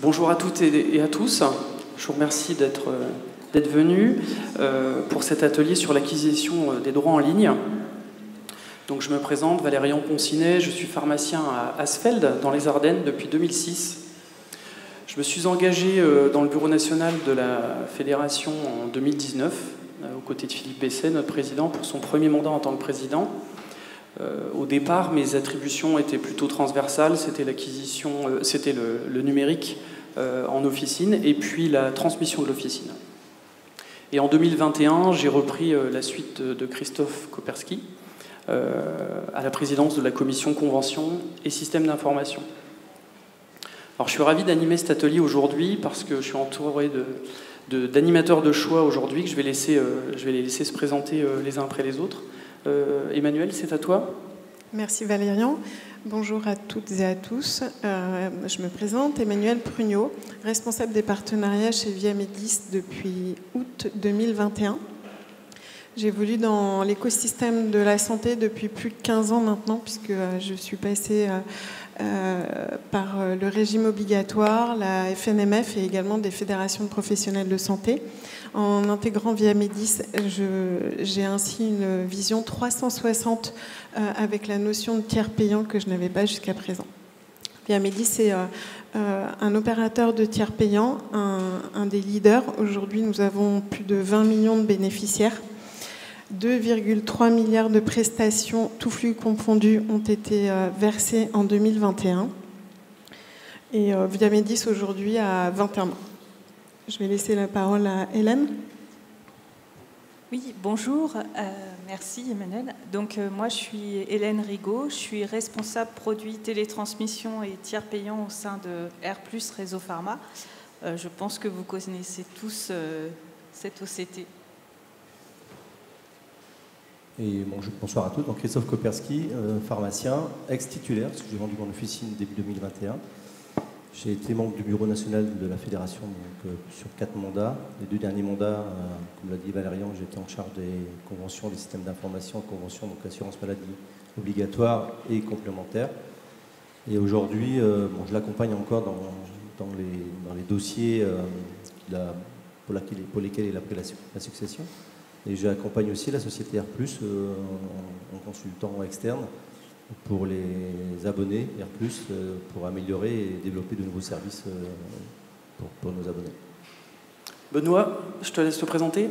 Bonjour à toutes et à tous. Je vous remercie d'être venus pour cet atelier sur l'acquisition des droits en ligne. Donc, je me présente, Valérian Poncinet, je suis pharmacien à Asfeld, dans les Ardennes, depuis 2006. Je me suis engagé dans le bureau national de la Fédération en 2019, aux côtés de Philippe Besset, notre président, pour son premier mandat en tant que président. Au départ, mes attributions étaient plutôt transversales, c'était l'acquisition, c'était le numérique en officine et puis la transmission de l'officine. Et en 2021, j'ai repris la suite de Christophe Koperski à la présidence de la commission Convention et Système d'information. Alors, je suis ravi d'animer cet atelier aujourd'hui parce que je suis entouré d'animateurs de choix aujourd'hui que je vais les laisser se présenter les uns après les autres. Emmanuel, c'est à toi. Merci Valérian. Bonjour à toutes et à tous. Je me présente, Emmanuelle Prugnot, responsable des partenariats chez Viamedis depuis août 2021. J'évolue dans l'écosystème de la santé depuis plus de 15 ans maintenant, puisque je suis passée par le régime obligatoire, la FNMF et également des fédérations de professionnels de santé. En intégrant Viamedis, j'ai ainsi une vision 360 avec la notion de tiers payant que je n'avais pas jusqu'à présent. Viamedis est un opérateur de tiers payant, un des leaders. Aujourd'hui, nous avons plus de 20 millions de bénéficiaires. 2,3 milliards de prestations, tous flux confondus, ont été versés en 2021. Et Viamedis aujourd'hui a 21 ans. Je vais laisser la parole à Hélène. Oui, bonjour. Merci Emmanuel. Donc moi je suis Hélène Rigaud, je suis responsable produits télétransmission et tiers payant au sein de R+, Réseau Pharma. Je pense que vous connaissez tous cette OCT. Et bonsoir à tous. Donc Christophe Koperski, pharmacien, ex-titulaire, parce que j'ai vendu mon officine début 2021. J'ai été membre du bureau national de la fédération donc, sur 4 mandats. Les 2 derniers mandats, comme l'a dit Valérian, j'étais en charge des conventions, des systèmes d'information, conventions, donc assurance maladie obligatoire et complémentaire. Et aujourd'hui, je l'accompagne encore dans les dossiers pour lesquels il a pris la succession. Et j'accompagne aussi la société R+, en consultant externe pour les abonnés R+, pour améliorer et développer de nouveaux services pour nos abonnés. Benoît, je te laisse te présenter.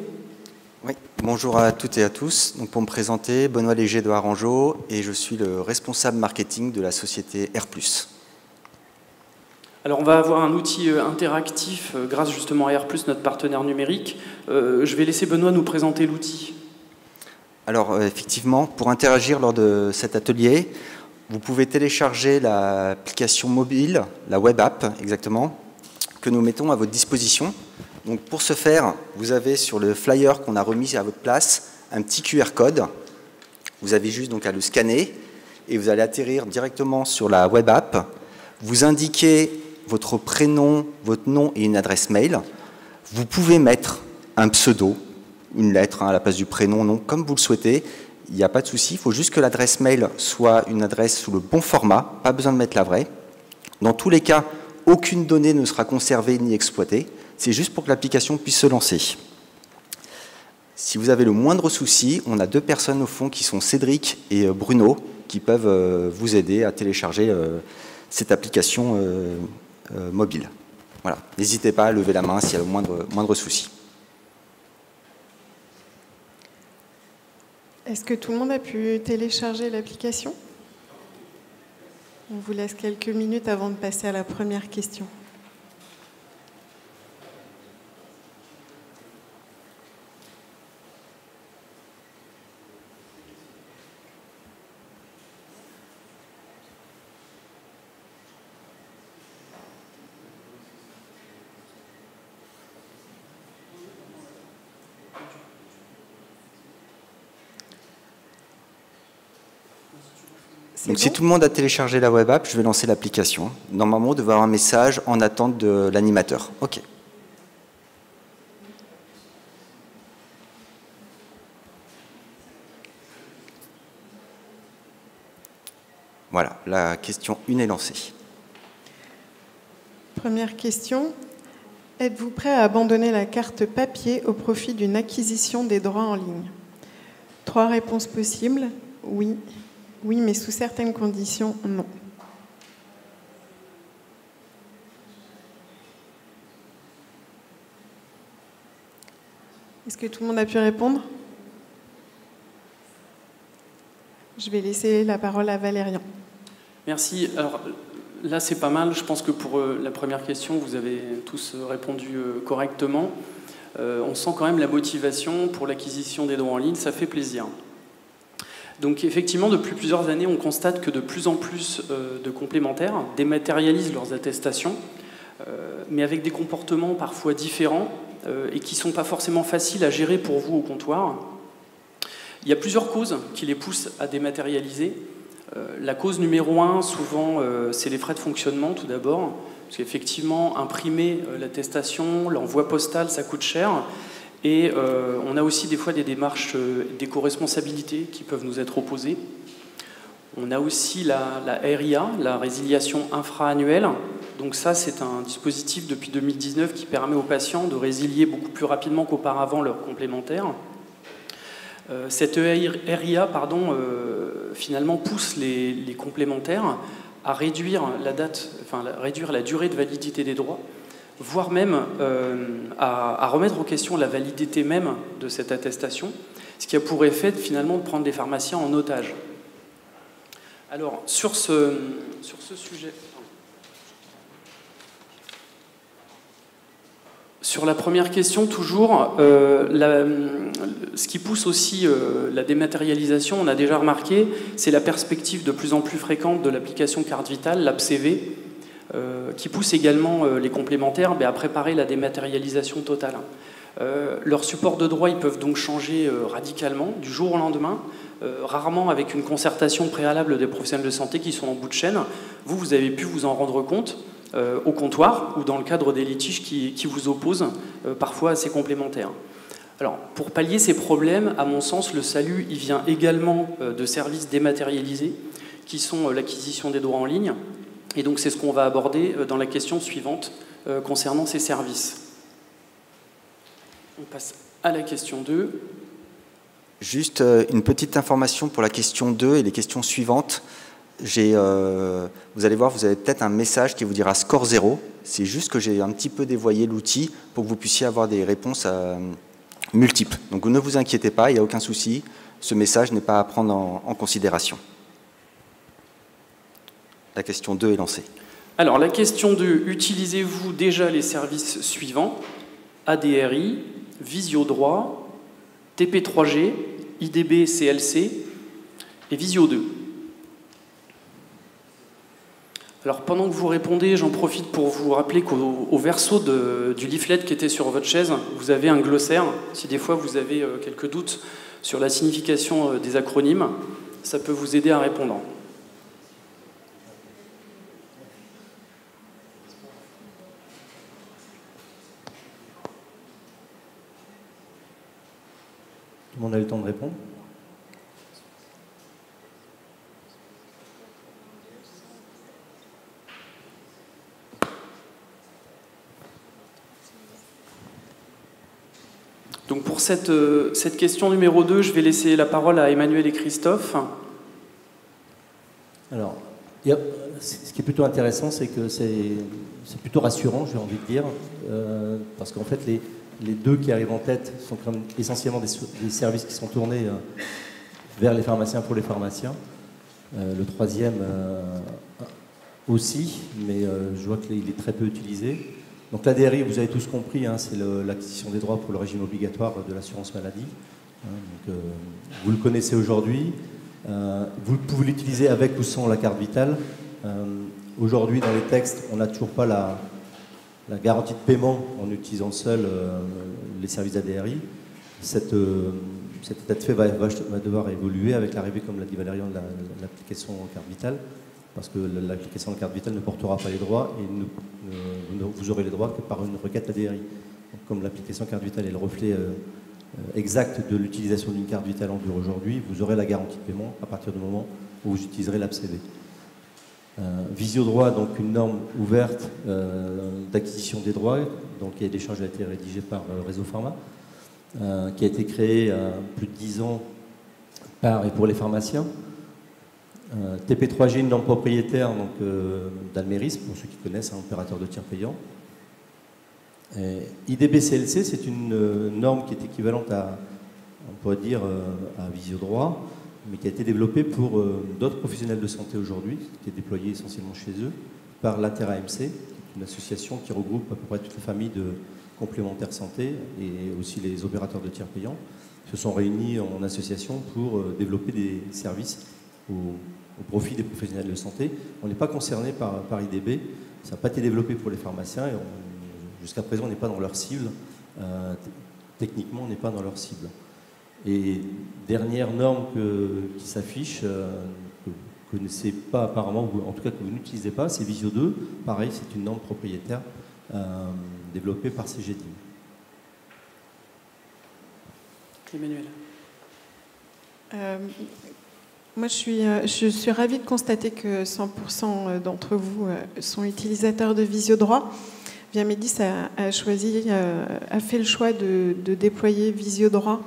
Oui, bonjour à toutes et à tous. Donc pour me présenter, Benoît Léger de Arangeau et je suis le responsable marketing de la société R+. Alors on va avoir un outil interactif grâce justement à R+, notre partenaire numérique. Je vais laisser Benoît nous présenter l'outil. Alors effectivement, pour interagir lors de cet atelier, vous pouvez télécharger l'application mobile, la web app exactement, que nous mettons à votre disposition. Donc pour ce faire, vous avez sur le flyer qu'on a remis à votre place un petit QR code. Vous avez juste donc à le scanner et vous allez atterrir directement sur la web app. Vous indiquez votre prénom, votre nom et une adresse mail. Vous pouvez mettre un pseudo, une lettre à la place du prénom, nom, comme vous le souhaitez. Il n'y a pas de souci. Il faut juste que l'adresse mail soit une adresse sous le bon format. Pas besoin de mettre la vraie. Dans tous les cas, aucune donnée ne sera conservée ni exploitée. C'est juste pour que l'application puisse se lancer. Si vous avez le moindre souci, on a 2 personnes au fond qui sont Cédric et Bruno qui peuvent vous aider à télécharger cette application mobile. Voilà. N'hésitez pas à lever la main s'il y a le moindre souci. Est-ce que tout le monde a pu télécharger l'application? On vous laisse quelques minutes avant de passer à la première question. Donc si tout le monde a téléchargé la web app, je vais lancer l'application. Normalement, on devrait avoir un message en attente de l'animateur. OK. Voilà, la question 1 est lancée. Première question. Êtes-vous prêt à abandonner la carte papier au profit d'une acquisition des droits en ligne? 3 réponses possibles. Oui. Oui, mais sous certaines conditions, non. Est-ce que tout le monde a pu répondre? Je vais laisser la parole à Valérian. Merci. Alors là, c'est pas mal. Je pense que pour la première question, vous avez tous répondu correctement. On sent quand même la motivation pour l'acquisition des droits en ligne. Ça fait plaisir. Donc effectivement, depuis plusieurs années, on constate que de plus en plus de complémentaires dématérialisent leurs attestations, mais avec des comportements parfois différents et qui ne sont pas forcément faciles à gérer pour vous au comptoir. Il y a plusieurs causes qui les poussent à dématérialiser. La cause numéro 1, souvent, c'est les frais de fonctionnement, tout d'abord, parce qu'effectivement, imprimer l'attestation, l'envoi postal, ça coûte cher. Et on a aussi des fois des démarches d'éco-responsabilité qui peuvent nous être opposées. On a aussi la RIA, la résiliation infra-annuelle. Donc ça, c'est un dispositif depuis 2019 qui permet aux patients de résilier beaucoup plus rapidement qu'auparavant leur complémentaire. Cette RIA, finalement, pousse les complémentaires à réduire réduire la durée de validité des droits, voire même à remettre en question la validité même de cette attestation, ce qui a pour effet finalement de prendre les pharmaciens en otage. Alors, sur ce sujet... Sur la première question, toujours, ce qui pousse aussi la dématérialisation, on a déjà remarqué, c'est la perspective de plus en plus fréquente de l'application carte vitale, l'AppCV, qui pousse également les complémentaires à préparer la dématérialisation totale. Leurs supports de droit, ils peuvent donc changer radicalement du jour au lendemain, rarement avec une concertation préalable des professionnels de santé qui sont en bout de chaîne. Vous avez pu vous en rendre compte au comptoir ou dans le cadre des litiges qui vous opposent parfois à ces complémentaires. Alors, pour pallier ces problèmes, à mon sens, le salut il vient également de services dématérialisés qui sont l'acquisition des droits en ligne. Et donc, c'est ce qu'on va aborder dans la question suivante concernant ces services. On passe à la question 2. Juste une petite information pour la question 2 et les questions suivantes. Vous allez voir, vous avez peut-être un message qui vous dira score 0. C'est juste que j'ai un petit peu dévoyé l'outil pour que vous puissiez avoir des réponses multiples. Donc ne vous inquiétez pas, il n'y a aucun souci. Ce message n'est pas à prendre en considération. La question 2 est lancée. Alors la question 2, utilisez-vous déjà les services suivants? ADRI, Visiodroit, TP3G, IDB CLC et Visio 2. Alors pendant que vous répondez, j'en profite pour vous rappeler qu'au verso du leaflet qui était sur votre chaise, vous avez un glossaire. Si des fois vous avez quelques doutes sur la signification des acronymes, ça peut vous aider à répondre. Tout le monde a eu le temps de répondre? Donc pour cette question numéro 2, je vais laisser la parole à Emmanuel et Christophe. Alors, ce qui est plutôt intéressant, c'est que c'est plutôt rassurant, j'ai envie de dire, parce qu'en fait, les deux qui arrivent en tête sont quand même essentiellement des services qui sont tournés vers les pharmaciens pour les pharmaciens. Le troisième aussi, mais je vois qu'il est très peu utilisé. Donc l'ADRI, vous avez tous compris, c'est l'acquisition des droits pour le régime obligatoire de l'assurance maladie. Vous le connaissez aujourd'hui. Vous pouvez l'utiliser avec ou sans la carte vitale. Aujourd'hui, dans les textes, on n'a toujours pas la garantie de paiement en utilisant seul les services ADRI. Cet état de fait va devoir évoluer avec l'arrivée, comme l'a dit Valérian, de l'application carte vitale, parce que l'application de carte vitale ne portera pas les droits et vous aurez les droits que par une requête ADRI. Donc, comme l'application carte vitale est le reflet exact de l'utilisation d'une carte vitale en dur aujourd'hui, vous aurez la garantie de paiement à partir du moment où vous utiliserez l'AppCV. Visiodroit, donc une norme ouverte d'acquisition des droits, donc qui a des charges a été rédigée par Réseau Pharma, qui a été créée il y a plus de 10 ans par et pour les pharmaciens. TP3G, une norme propriétaire d'Almeris, pour ceux qui connaissent, un opérateur de tiers payant. IDB-CLC, c'est une norme qui est équivalente à, on pourrait dire, à Visiodroit, mais qui a été développée pour d'autres professionnels de santé aujourd'hui, qui est déployée essentiellement chez eux, par l'Inter-AMC, qui est une association qui regroupe à peu près toutes les familles de complémentaires santé et aussi les opérateurs de tiers payants, se sont réunis en association pour développer des services au profit des professionnels de santé. On n'est pas concerné par IDB, ça n'a pas été développé pour les pharmaciens et jusqu'à présent on n'est pas dans leur cible. Techniquement on n'est pas dans leur cible. Et dernière norme qui s'affiche, que vous ne connaissez pas apparemment, ou en tout cas que vous n'utilisez pas, c'est Visio 2. Pareil, c'est une norme propriétaire développée par CGDIM. Emmanuel. Moi, je suis ravie de constater que 100% d'entre vous sont utilisateurs de Visiodroit. Viamedis a fait le choix de déployer Visiodroit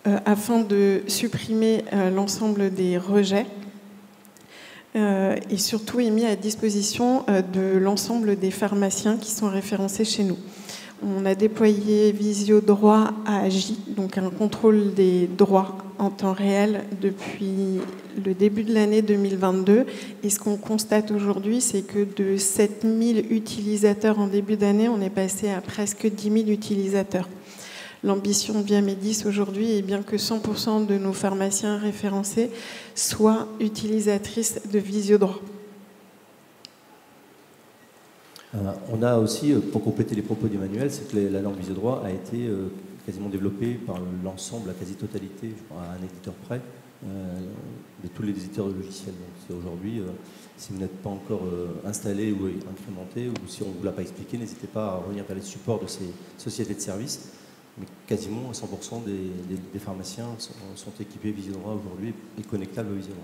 afin de supprimer l'ensemble des rejets et surtout est mis à disposition de l'ensemble des pharmaciens qui sont référencés chez nous. On a déployé Visiodroit AJ, donc un contrôle des droits en temps réel depuis le début de l'année 2022. Et ce qu'on constate aujourd'hui, c'est que de 7000 utilisateurs en début d'année, on est passé à presque 10 000 utilisateurs. L'ambition de Viamedis aujourd'hui est bien que 100% de nos pharmaciens référencés soient utilisatrices de Visiodroit. On a aussi, pour compléter les propos d'Emmanuel, c'est que la norme Visiodroit a été quasiment développée par l'ensemble, la quasi-totalité, je crois, à un éditeur près, de tous les éditeurs de logiciels. Donc c'est aujourd'hui, si vous n'êtes pas encore installé ou incrémenté, ou si on ne vous l'a pas expliqué, n'hésitez pas à revenir vers les supports de ces sociétés de services. Mais quasiment 100% des pharmaciens sont équipés Visiodroit aujourd'hui et connectables au Visiodroit.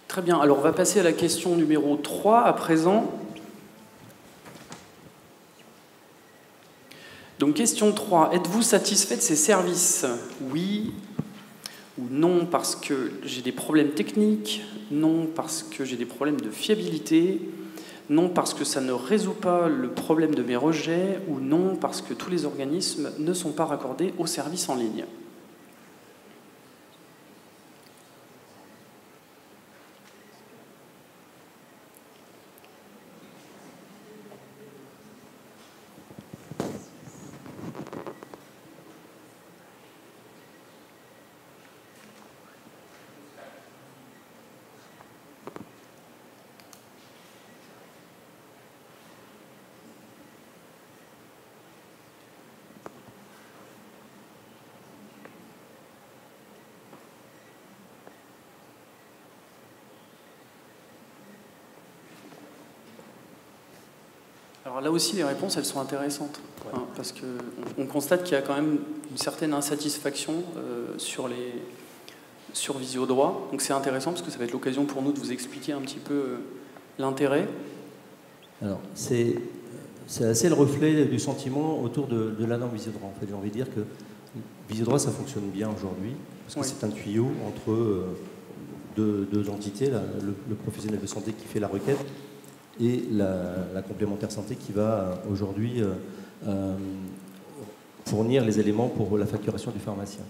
Très bien, alors on va passer à la question numéro 3 à présent. Donc question 3, êtes-vous satisfait de ces services? Oui ou non parce que j'ai des problèmes techniques, non parce que j'ai des problèmes de fiabilité, non parce que ça ne résout pas le problème de mes rejets, ou non parce que tous les organismes ne sont pas raccordés aux services en ligne. Alors là aussi, les réponses, elles sont intéressantes, hein, parce qu'on constate qu'il y a quand même une certaine insatisfaction sur Visiodroit. Donc c'est intéressant parce que ça va être l'occasion pour nous de vous expliquer un petit peu l'intérêt. Alors c'est assez le reflet du sentiment autour de la norme Visiodroit. En fait, j'ai envie de dire que Visiodroit, ça fonctionne bien aujourd'hui, parce que c'est un tuyau entre deux entités, le professionnel de santé qui fait la requête et la complémentaire santé qui va aujourd'hui fournir les éléments pour la facturation du pharmacien.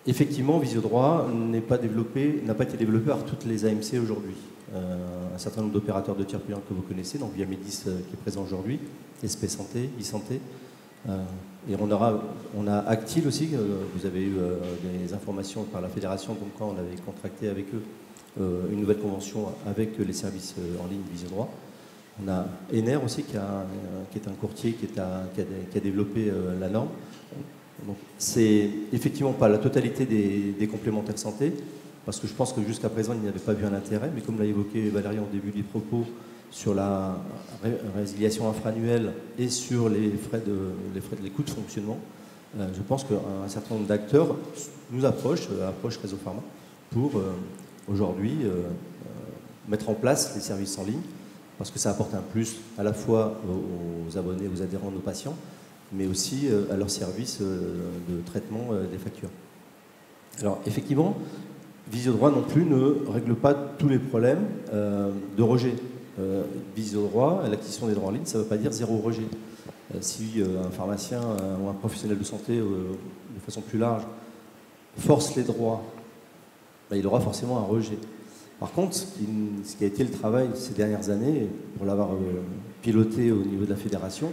Effectivement, Visiodroit n'a pas été développé par toutes les AMC aujourd'hui. Un certain nombre d'opérateurs de tiers payants que vous connaissez, donc Viamedis qui est présent aujourd'hui, SP Santé, e-Santé. Et on a Actil aussi, vous avez eu des informations par la fédération comme quoi on avait contracté avec eux une nouvelle convention avec les services en ligne Visiodroit. On a Ener aussi qui est un courtier qui a développé la norme. Donc c'est effectivement pas la totalité des complémentaires santé, parce que je pense que jusqu'à présent il n'y avait pas vu un intérêt, mais comme l'a évoqué Valérie en début du propos sur la résiliation infra-annuelle et sur les coûts de fonctionnement, je pense qu'un certain nombre d'acteurs nous approchent Réseau Pharma pour aujourd'hui mettre en place les services en ligne, parce que ça apporte un plus à la fois aux abonnés, aux adhérents, nos patients, mais aussi à leur service de traitement des factures. Alors effectivement, Visiodroit non plus ne règle pas tous les problèmes de rejet. Visiodroit, l'acquisition des droits en ligne, ça ne veut pas dire zéro rejet. Si un pharmacien ou un professionnel de santé, de façon plus large, force les droits, ben, il aura forcément un rejet. Par contre, ce qui a été le travail ces dernières années, pour l'avoir piloté au niveau de la fédération,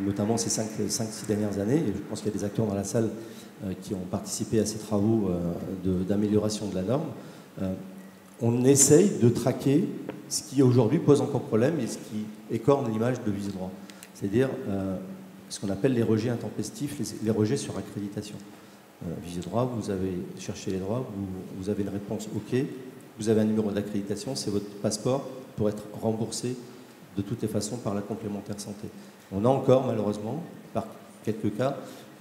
notamment ces 5-6 dernières années, et je pense qu'il y a des acteurs dans la salle qui ont participé à ces travaux d'amélioration de la norme, on essaye de traquer ce qui aujourd'hui pose encore problème et ce qui écorne l'image de Visiodroit. C'est-à-dire ce qu'on appelle les rejets intempestifs, les rejets sur accréditation. Visiodroit, vous avez cherché les droits, vous avez une réponse OK, vous avez un numéro d'accréditation, c'est votre passeport pour être remboursé de toutes les façons par la complémentaire santé. On a encore, malheureusement, par quelques cas,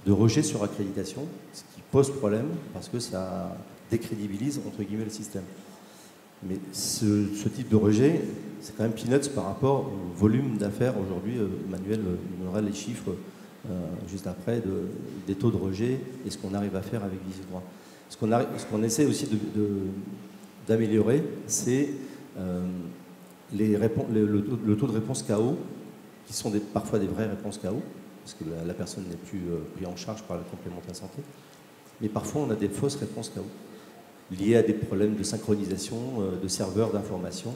de rejet sur accréditation, ce qui pose problème parce que ça décrédibilise, entre guillemets, le système. Mais ce type de rejet, c'est quand même peanuts par rapport au volume d'affaires. Aujourd'hui, Emmanuel nous donnera les chiffres juste après des taux de rejet et ce qu'on arrive à faire avec Visiodroit. Ce qu'on essaie aussi d'améliorer, c'est le taux de réponse KO, qui sont parfois des vraies réponses KO, parce que la personne n'est plus prise en charge par la complémentaire santé. Mais parfois, on a des fausses réponses KO, liées à des problèmes de synchronisation de serveurs d'information,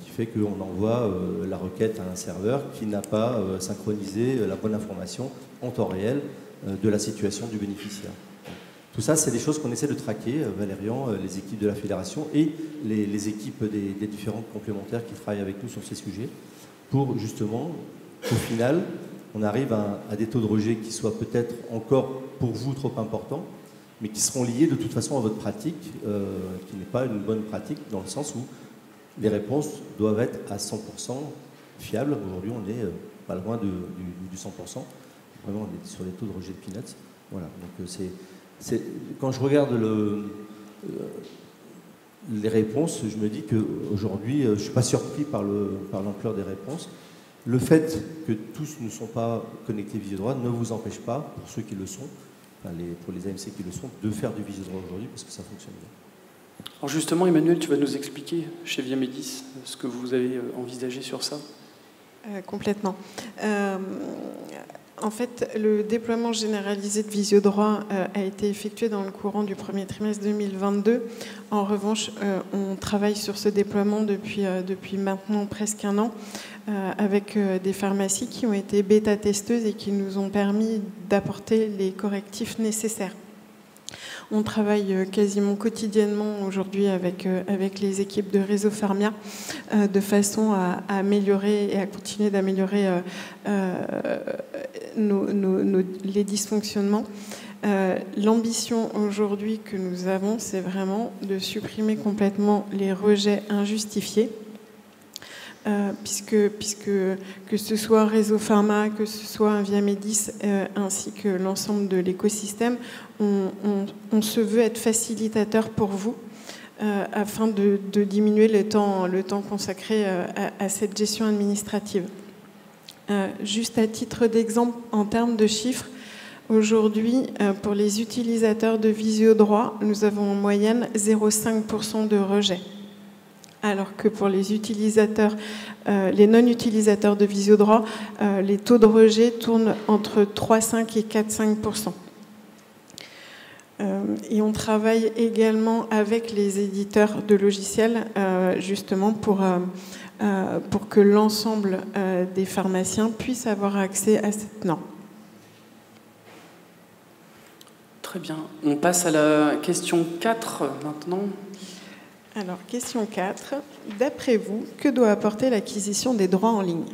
qui fait qu'on envoie la requête à un serveur qui n'a pas synchronisé la bonne information en temps réel de la situation du bénéficiaire. Tout ça, c'est des choses qu'on essaie de traquer, Valérian, les équipes de la fédération et les équipes des différentes complémentaires qui travaillent avec nous sur ces sujets, pour justement, au final, on arrive à des taux de rejet qui soient peut-être encore pour vous trop importants, mais qui seront liés de toute façon à votre pratique, qui n'est pas une bonne pratique, dans le sens où les réponses doivent être à 100% fiables. Aujourd'hui, on est pas loin du 100%. Vraiment, on est sur des taux de rejet de peanuts. Voilà. Donc, quand je regarde les réponses, je me dis qu'aujourd'hui, je ne suis pas surpris par l'ampleur des réponses. Le fait que tous ne sont pas connectés Visiodroit ne vous empêche pas, pour ceux qui le sont, pour les AMC qui le sont, de faire du Visiodroit aujourd'hui parce que ça fonctionne bien. Alors justement, Emmanuel, tu vas nous expliquer chez Viamedis ce que vous avez envisagé sur ça. Complètement. En fait, le déploiement généralisé de Visiodroit a été effectué dans le courant du premier trimestre 2022. En revanche, on travaille sur ce déploiement depuis maintenant presque un an avec des pharmacies qui ont été bêta-testeuses et qui nous ont permis d'apporter les correctifs nécessaires. On travaille quasiment quotidiennement aujourd'hui avec les équipes de Réseau Pharmia de façon à améliorer et à continuer d'améliorer les dysfonctionnements. L'ambition aujourd'hui que nous avons, c'est vraiment de supprimer complètement les rejets injustifiés. Puisque que ce soit Réseau Pharma, que ce soit un Viamedis, ainsi que l'ensemble de l'écosystème, on se veut être facilitateur pour vous afin de diminuer le temps consacré à cette gestion administrative. Juste à titre d'exemple, en termes de chiffres, aujourd'hui, pour les utilisateurs de Visiodroit, nous avons en moyenne 0,5% de rejet. Alors que pour les utilisateurs, les non-utilisateurs de Visiodroit, les taux de rejet tournent entre 3,5 et 4,5%. Et on travaille également avec les éditeurs de logiciels, justement pour que l'ensemble des pharmaciens puissent avoir accès à cette norme. Très bien. On passe à la question 4 maintenant. Alors, question 4. D'après vous, que doit apporter l'acquisition des droits en ligne ?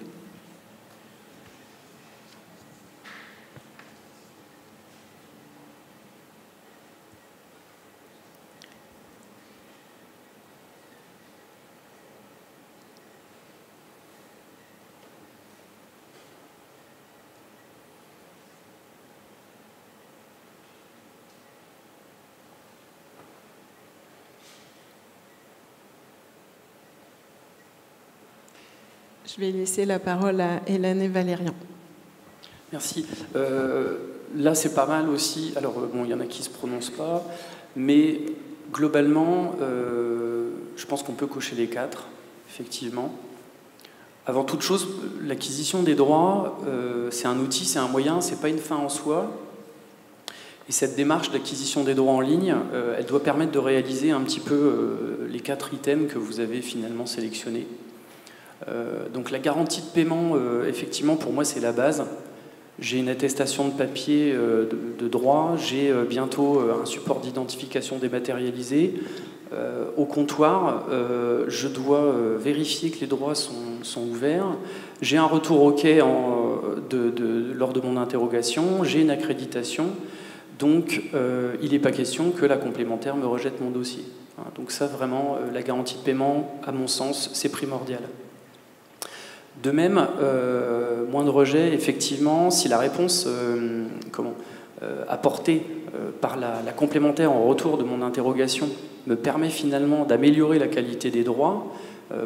Je vais laisser la parole à Hélène et Valérian. Merci. Là, c'est pas mal aussi. Alors, bon, il y en a qui ne se prononcent pas, mais globalement, je pense qu'on peut cocher les 4, effectivement. Avant toute chose, l'acquisition des droits, c'est un outil, c'est un moyen, c'est pas une fin en soi. Et cette démarche d'acquisition des droits en ligne, elle doit permettre de réaliser un petit peu les 4 items que vous avez finalement sélectionnés. Donc la garantie de paiement, effectivement, pour moi, c'est la base. J'ai une attestation de papier de droit, j'ai bientôt un support d'identification dématérialisé. Au comptoir, je dois vérifier que les droits sont ouverts. J'ai un retour OK lors de mon interrogation, j'ai une accréditation. Donc, il n'est pas question que la complémentaire me rejette mon dossier. Donc ça, vraiment, la garantie de paiement, à mon sens, c'est primordial. De même, moins de rejet, effectivement, si la réponse apportée par la complémentaire en retour de mon interrogation me permet finalement d'améliorer la qualité des droits,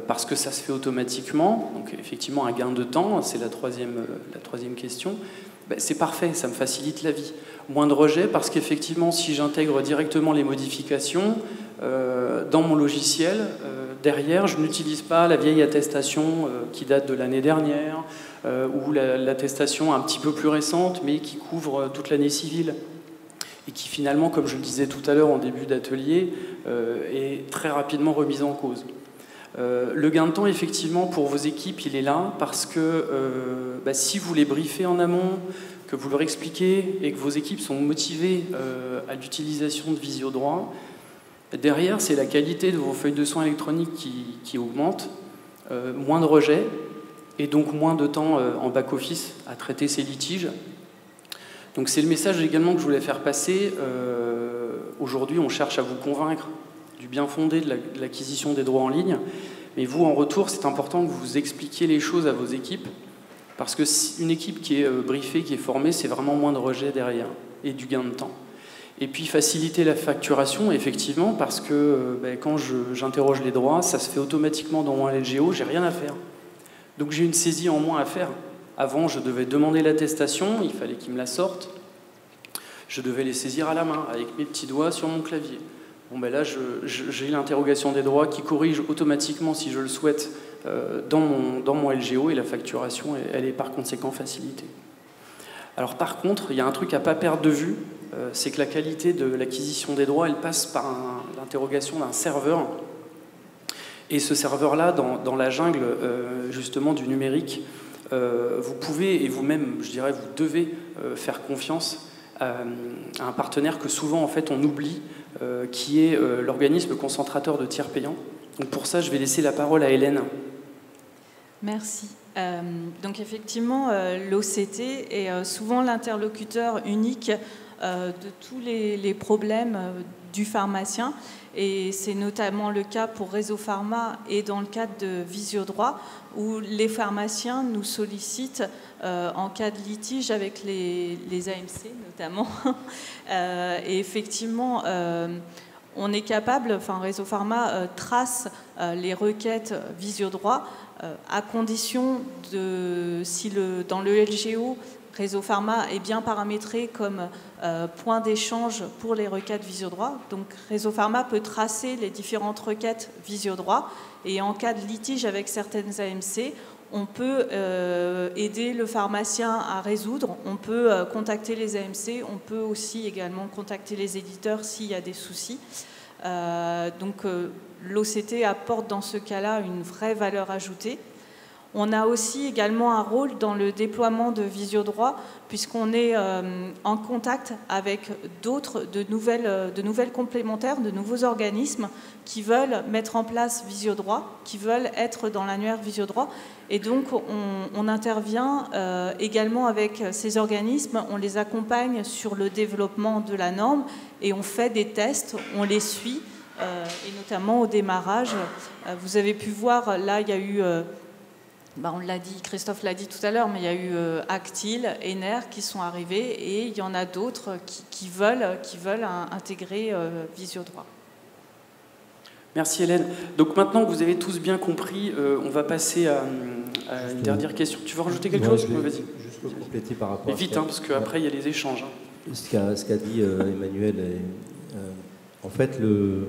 parce que ça se fait automatiquement, donc effectivement un gain de temps, c'est la troisième question, ben, c'est parfait, ça me facilite la vie. Moins de rejet parce qu'effectivement, si j'intègre directement les modifications dans mon logiciel, derrière, je n'utilise pas la vieille attestation qui date de l'année dernière ou l'attestation un petit peu plus récente, mais qui couvre toute l'année civile et qui finalement, comme je le disais tout à l'heure en début d'atelier, est très rapidement remise en cause. Le gain de temps, effectivement, pour vos équipes, il est là parce que si vous les briefez en amont, que vous leur expliquez et que vos équipes sont motivées à l'utilisation de Visiodroit, derrière, c'est la qualité de vos feuilles de soins électroniques qui augmente, moins de rejets et donc moins de temps en back-office à traiter ces litiges. Donc c'est le message également que je voulais faire passer. Aujourd'hui, on cherche à vous convaincre du bien fondé de l'acquisition des droits en ligne, mais vous, en retour, c'est important que vous expliquiez les choses à vos équipes, parce que une équipe qui est briefée, qui est formée, c'est vraiment moins de rejets derrière et du gain de temps. Et puis faciliter la facturation, effectivement, parce que quand j'interroge les droits, ça se fait automatiquement dans mon LGO, j'ai rien à faire. Donc j'ai une saisie en moins à faire. Avant, je devais demander l'attestation, il fallait qu'ils me la sortent. Je devais les saisir à la main, avec mes petits doigts sur mon clavier. Bon, là, j'ai l'interrogation des droits qui corrige automatiquement, si je le souhaite, dans mon LGO, et la facturation, elle est par conséquent facilitée. Alors par contre, il y a un truc à ne pas perdre de vue, c'est que la qualité de l'acquisition des droits, elle passe par l'interrogation d'un serveur. Et ce serveur-là, dans la jungle justement du numérique, vous pouvez, et vous-même, je dirais, vous devez faire confiance à un partenaire que souvent, en fait, on oublie, qui est l'organisme concentrateur de tiers payants. Donc pour ça, je vais laisser la parole à Hélène. Merci. Donc effectivement, l'OCT est souvent l'interlocuteur unique de tous les problèmes du pharmacien, et c'est notamment le cas pour Réseau Pharma et dans le cadre de Visiodroit, où les pharmaciens nous sollicitent en cas de litige avec les AMC notamment. Et effectivement, on est capable, Réseau Pharma trace les requêtes Visiodroit à condition si dans le LGO, Réseau Pharma est bien paramétré comme point d'échange pour les requêtes Visiodroit. Donc Réseau Pharma peut tracer les différentes requêtes Visiodroit, et en cas de litige avec certaines AMC, on peut aider le pharmacien à résoudre, on peut contacter les AMC, on peut aussi également contacter les éditeurs s'il y a des soucis. Donc l'OCT apporte dans ce cas-là une vraie valeur ajoutée. On a aussi également un rôle dans le déploiement de Visiodroit, puisqu'on est en contact avec de nouvelles complémentaires, de nouveaux organismes qui veulent mettre en place Visiodroit, qui veulent être dans l'annuaire Visiodroit. Et donc, on intervient également avec ces organismes, on les accompagne sur le développement de la norme et on fait des tests, on les suit, et notamment au démarrage. Vous avez pu voir, là, il y a eu... on l'a dit, Christophe l'a dit tout à l'heure, mais il y a eu Actil, Ener qui sont arrivés, et il y en a d'autres qui veulent intégrer Visiodroit. Merci Hélène. Donc maintenant que vous avez tous bien compris, on va passer une dernière question. Tu veux rajouter quelque Ouais, chose? Vas-y. Juste le compléter par rapport Mais vite, parce qu'après, il y a les échanges. Ce qu'a dit Emmanuel, en fait, le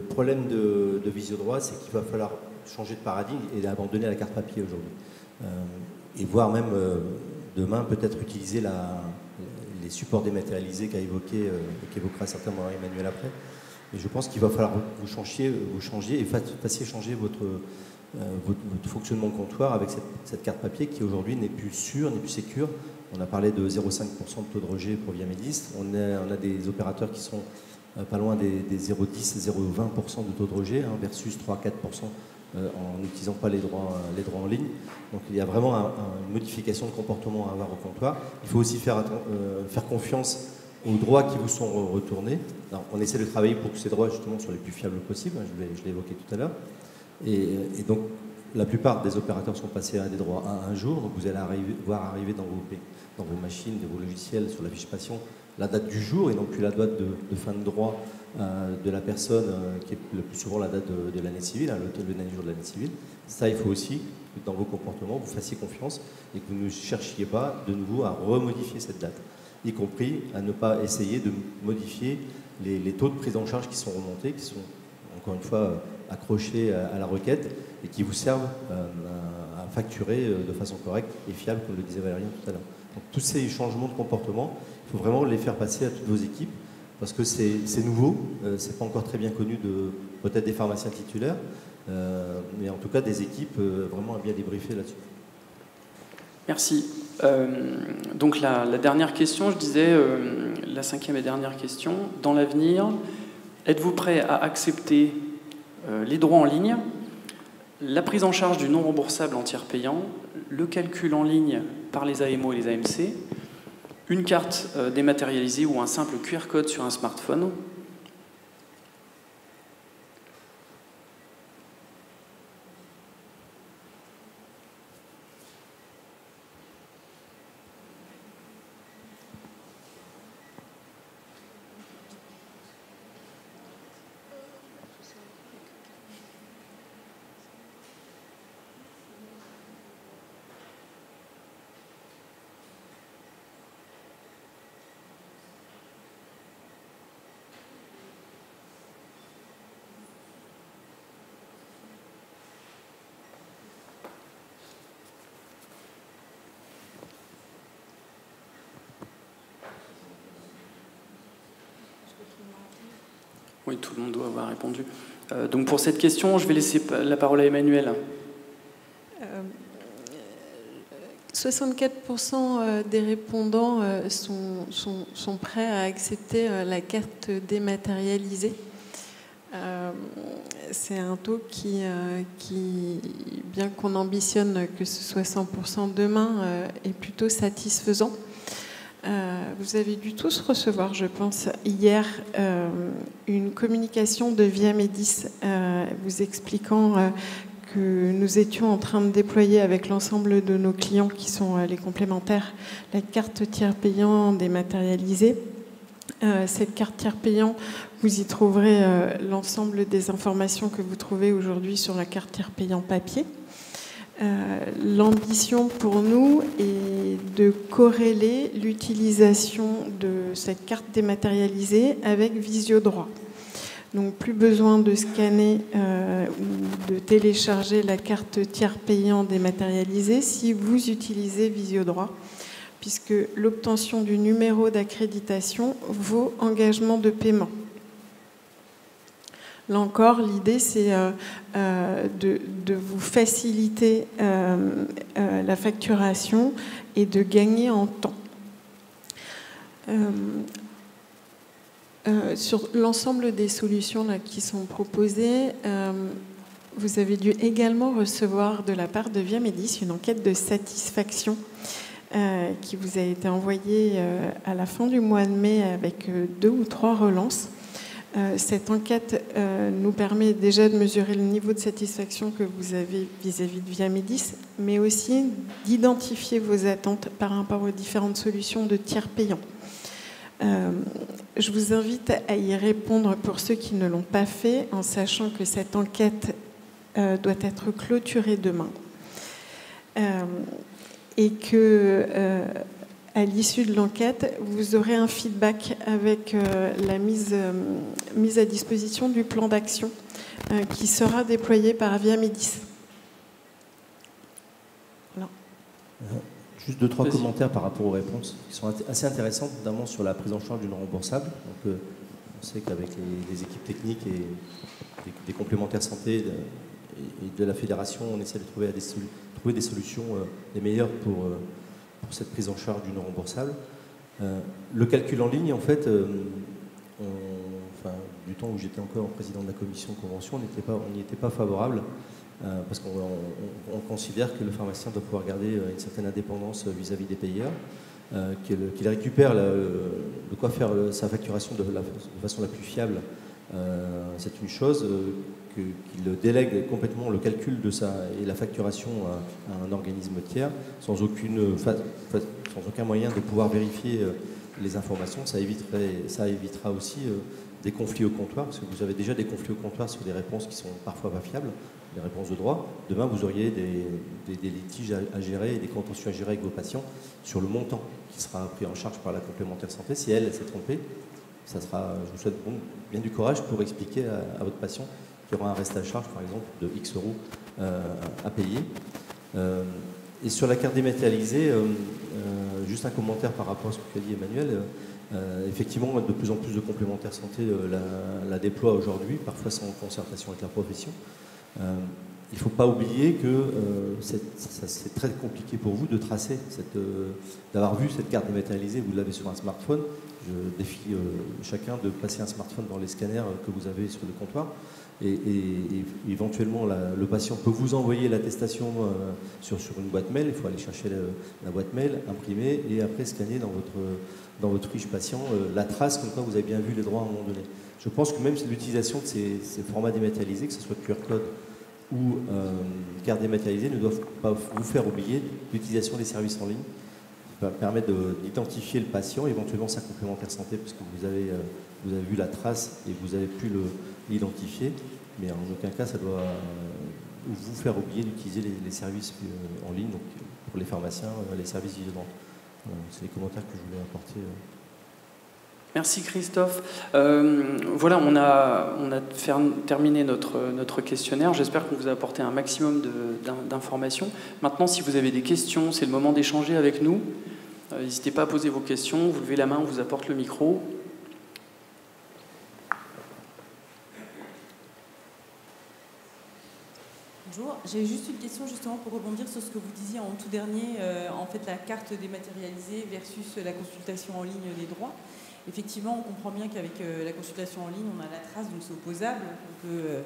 problème de Visiodroit, c'est qu'il va falloir changer de paradigme et abandonner la carte papier aujourd'hui. Et voire même demain peut-être utiliser les supports dématérialisés qu'évoquera certainement Emmanuel après. Et je pense qu'il va falloir vous changiez et fassiez changer votre fonctionnement de comptoir avec cette carte papier qui aujourd'hui n'est plus sûre, n'est plus sécure. On a parlé de 0,5% de taux de rejet pour Viamedis. On a des opérateurs qui sont pas loin des 0,10 et 0,20% de taux de rejet, versus 3-4% en n'utilisant pas les droits en ligne. Donc il y a vraiment une modification de comportement à avoir au comptoir. Il faut aussi faire confiance aux droits qui vous sont retournés. Alors, on essaie de travailler pour que ces droits justement soient les plus fiables possibles, je l'ai évoqué tout à l'heure. Et donc la plupart des opérateurs sont passés à des droits à un jour, donc vous allez voir arriver dans vos machines, dans vos logiciels, sur la fiche patient, la date du jour et non plus la date de fin de droit de la personne, qui est le plus souvent la date de l'année civile, le dernier jour de l'année civile. Ça, il faut aussi que dans vos comportements, vous fassiez confiance et que vous ne cherchiez pas de nouveau à remodifier cette date, y compris à ne pas essayer de modifier les taux de prise en charge qui sont remontés, qui sont encore une fois accrochés à la requête et qui vous servent à facturer de façon correcte et fiable, comme le disait Valérien tout à l'heure. Donc tous ces changements de comportement, il faut vraiment les faire passer à toutes vos équipes parce que c'est nouveau, c'est pas encore très bien connu peut-être des pharmaciens titulaires, mais en tout cas des équipes vraiment à bien débriefer là-dessus. Merci. Donc la dernière question, je disais, la cinquième et dernière question, dans l'avenir, êtes-vous prêt à accepter les droits en ligne, la prise en charge du non remboursable en tiers payant, le calcul en ligne par les AMO et les AMC, une carte dématérialisée ou un simple QR code sur un smartphone? Oui, tout le monde doit avoir répondu. Donc pour cette question, je vais laisser la parole à Emmanuel. 64% des répondants sont prêts à accepter la carte dématérialisée. C'est un taux qui, bien qu'on ambitionne que ce soit 100% demain, est plutôt satisfaisant. Vous avez dû tous recevoir, je pense, hier, une communication de Viamedis vous expliquant que nous étions en train de déployer avec l'ensemble de nos clients qui sont les complémentaires la carte tiers payant dématérialisée. Cette carte tiers payant, vous y trouverez l'ensemble des informations que vous trouvez aujourd'hui sur la carte tiers payant papier. L'ambition pour nous est de corréler l'utilisation de cette carte dématérialisée avec Visiodroit. Donc plus besoin de scanner ou de télécharger la carte tiers payant dématérialisée si vous utilisez Visiodroit, puisque l'obtention du numéro d'accréditation vaut engagement de paiement. Là encore, l'idée, c'est de vous faciliter la facturation et de gagner en temps. Sur l'ensemble des solutions là, qui sont proposées, vous avez dû également recevoir de la part de Viamedis une enquête de satisfaction qui vous a été envoyée à la fin du mois de mai avec 2 ou 3 relances. Cette enquête nous permet déjà de mesurer le niveau de satisfaction que vous avez vis-à-vis de Viamedis, mais aussi d'identifier vos attentes par rapport aux différentes solutions de tiers payants. Je vous invite à y répondre pour ceux qui ne l'ont pas fait, en sachant que cette enquête doit être clôturé demain. Et que, à l'issue de l'enquête, vous aurez un feedback avec la mise à disposition du plan d'action qui sera déployé par Via Médis. Voilà. Juste 2-3 commentaires par rapport aux réponses qui sont assez intéressantes, notamment sur la prise en charge du non remboursable. Donc, on sait qu'avec les équipes techniques et des complémentaires santé et de la fédération, on essaie de trouver des solutions les meilleures pour cette prise en charge du non remboursable. Le calcul en ligne, en fait, du temps où j'étais encore président de la commission de convention, on n'y était pas favorable. Parce qu'on considère que le pharmacien doit pouvoir garder une certaine indépendance vis-à-vis des payeurs, qu'il récupère de quoi faire sa facturation de façon la plus fiable, c'est une chose, qu'il délègue complètement le calcul et la facturation à un organisme tiers, sans aucun moyen de pouvoir vérifier les informations. Ça évitera aussi des conflits au comptoir, parce que vous avez déjà des conflits au comptoir sur des réponses qui sont parfois pas fiables, des réponses de droit. Demain, vous auriez des litiges à gérer et des contentieux à gérer avec vos patients sur le montant qui sera pris en charge par la complémentaire santé. Si elle s'est trompée, je vous souhaite bien du courage pour expliquer à votre patient qu'il y aura un reste à charge, par exemple, de X euros à payer. Et sur la carte dématérialisée, juste un commentaire par rapport à ce qu'a dit Emmanuel. Effectivement, de plus en plus de complémentaires santé la déploient aujourd'hui, parfois sans concertation avec la profession. Il ne faut pas oublier que c'est très compliqué pour vous de tracer, d'avoir vu cette carte dématérialisée, vous l'avez sur un smartphone. Je défie chacun de passer un smartphone dans les scanners que vous avez sur le comptoir. Et éventuellement, le patient peut vous envoyer l'attestation sur une boîte mail. Il faut aller chercher la boîte mail, imprimer et après scanner dans votre fiche patient la trace comme quoi vous avez bien vu les droits à un moment donné. Je pense que même l'utilisation de ces formats dématérialisés, que ce soit QR code ou carte dématérialisée, ne doivent pas vous faire oublier l'utilisation des services en ligne, qui va permettre d'identifier le patient, éventuellement sa complémentaire santé, parce que vous avez vu la trace et vous avez pu l'identifier, mais en aucun cas ça doit vous faire oublier d'utiliser les services en ligne, donc pour les pharmaciens, les services visio-dent. C'est les commentaires que je voulais apporter. Merci Christophe. Voilà, on a terminé notre questionnaire. J'espère qu'on vous a apporté un maximum d'informations. Maintenant, si vous avez des questions, c'est le moment d'échanger avec nous. N'hésitez pas à poser vos questions. Vous levez la main, on vous apporte le micro. Bonjour, j'ai juste une question justement pour rebondir sur ce que vous disiez en tout dernier, en fait la carte dématérialisée versus la consultation en ligne des droits. Effectivement, on comprend bien qu'avec la consultation en ligne, on a la trace, donc c'est opposable, on peut